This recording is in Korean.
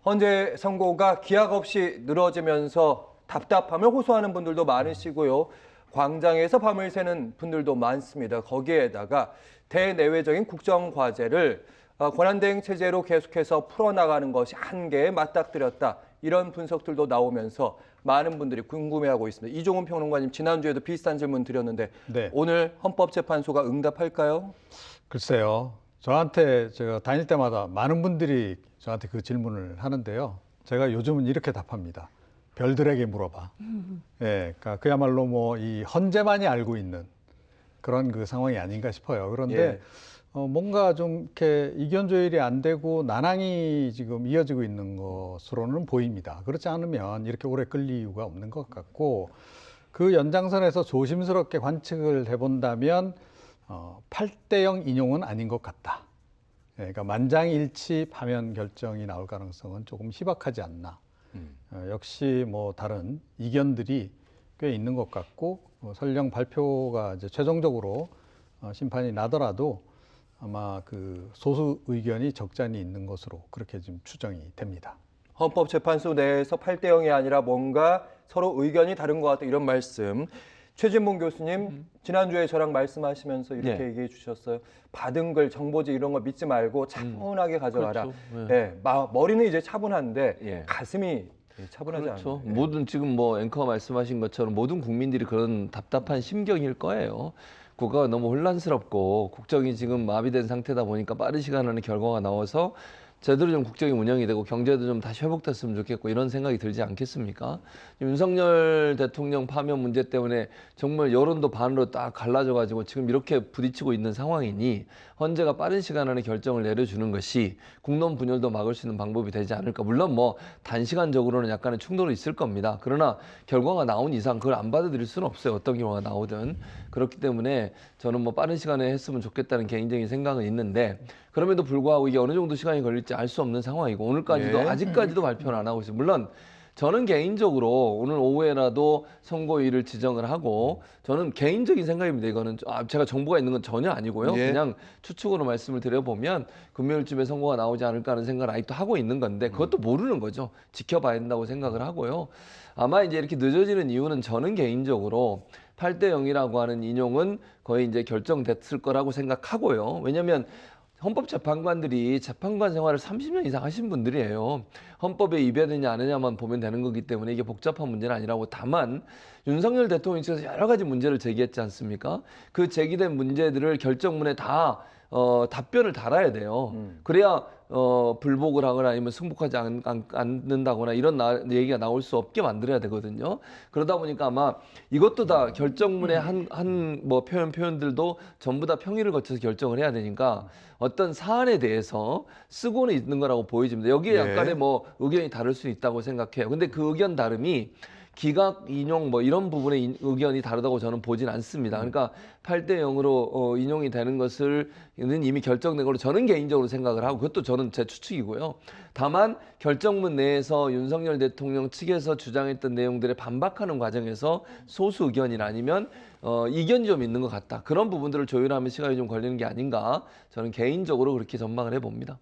헌재 선고가 기약 없이 늘어지면서 답답함을 호소하는 분들도 많으시고요. 광장에서 밤을 새는 분들도 많습니다. 거기에다가 대내외적인 국정과제를 권한대행 체제로 계속해서 풀어나가는 것이 한계에 맞닥뜨렸다. 이런 분석들도 나오면서 많은 분들이 궁금해하고 있습니다. 이종훈 평론가님, 지난주에도 비슷한 질문 드렸는데 네. 오늘 헌법재판소가 응답할까요? 글쎄요. 저한테 제가 다닐 때마다 많은 분들이 저한테 그 질문을 하는데요. 제가 요즘은 이렇게 답합니다. 별들에게 물어봐. 예, 그러니까 그야말로 뭐 이 헌재만이 알고 있는 그런 그 상황이 아닌가 싶어요. 그런데 예. 뭔가 좀 이렇게 이견 조율이 안 되고 난항이 지금 이어지고 있는 것으로는 보입니다. 그렇지 않으면 이렇게 오래 끌릴 이유가 없는 것 같고, 그 연장선에서 조심스럽게 관측을 해본다면 8대0 인용은 아닌 것 같다. 예, 그러니까 만장일치 파면 결정이 나올 가능성은 조금 희박하지 않나. 역시 뭐 다른 이견들이 꽤 있는 것 같고, 설령 발표가 이제 최종적으로 심판이 나더라도 아마 그 소수 의견이 적잖이 있는 것으로 그렇게 지금 추정이 됩니다. 헌법재판소 내에서 8대0이 아니라 뭔가 서로 의견이 다른 것 같다, 이런 말씀. 최진봉 교수님, 지난주에 저랑 말씀하시면서 이렇게 얘기해 주셨어요. 받은 글, 정보지 이런 거 믿지 말고 차분하게 가져가라. 그렇죠. 예, 머리는 이제 차분한데 예. 가슴이 차분하지 그렇죠. 않아요. 모든 지금 뭐 앵커가 말씀하신 것처럼 모든 국민들이 그런 답답한 심경일 거예요. 국가가 너무 혼란스럽고 국정이 지금 마비된 상태다 보니까 빠른 시간 안에 결과가 나와서 제대로 좀 국정이 운영이 되고 경제도 좀 다시 회복됐으면 좋겠고 이런 생각이 들지 않겠습니까? 윤석열 대통령 파면 문제 때문에 정말 여론도 반으로 딱 갈라져가지고 지금 이렇게 부딪히고 있는 상황이니 헌재가 빠른 시간 안에 결정을 내려주는 것이 국론 분열도 막을 수 있는 방법이 되지 않을까. 물론 뭐 단시간적으로는 약간의 충돌이 있을 겁니다. 그러나 결과가 나온 이상 그걸 안 받아들일 수는 없어요. 어떤 결과가 나오든. 그렇기 때문에 저는 뭐 빠른 시간에 했으면 좋겠다는 개인적인 생각은 있는데, 그럼에도 불구하고 이게 어느 정도 시간이 걸릴지 알 수 없는 상황이고 오늘까지도 예. 아직까지도 발표를 안 하고 있어요. 물론 저는 개인적으로 오늘 오후에라도 선고일을 지정을 하고, 저는 개인적인 생각입니다. 이거는 제가 정보가 있는 건 전혀 아니고요. 예. 그냥 추측으로 말씀을 드려보면 금요일쯤에 선고가 나오지 않을까 하는 생각을 아직도 하고 있는 건데 그것도 모르는 거죠. 지켜봐야 된다고 생각을 하고요. 아마 이제 이렇게 늦어지는 이유는 저는 개인적으로 8대0이라고 하는 인용은 거의 이제 결정됐을 거라고 생각하고요. 왜냐하면 헌법재판관들이 재판관 생활을 30년 이상 하신 분들이에요. 헌법에 위배되냐 안 되냐만 보면 되는 거기 때문에 이게 복잡한 문제는 아니라고. 다만 윤석열 대통령이 있어서 여러 가지 문제를 제기했지 않습니까? 그 제기된 문제들을 결정문에 다 답변을 달아야 돼요. 그래야 불복을 하거나 아니면 승복하지 않는다거나 이런 얘기가 나올 수 없게 만들어야 되거든요. 그러다 보니까 아마 이것도 다 결정문의 한 뭐 표현들도 전부 다 평의를 거쳐서 결정을 해야 되니까 어떤 사안에 대해서 쓰고는 있는 거라고 보여집니다. 여기에 예. 약간의 뭐 의견이 다를 수 있다고 생각해요. 근데 그 의견 다름이 기각, 인용 뭐 이런 부분의 의견이 다르다고 저는 보진 않습니다. 그러니까 8대0으로 인용이 되는 것은 이미 결정된 걸로 저는 개인적으로 생각을 하고, 그것도 저는 제 추측이고요. 다만 결정문 내에서 윤석열 대통령 측에서 주장했던 내용들에 반박하는 과정에서 소수 의견이나 아니면 이견이 좀 있는 것 같다. 그런 부분들을 조율하면 시간이 좀 걸리는 게 아닌가, 저는 개인적으로 그렇게 전망을 해봅니다.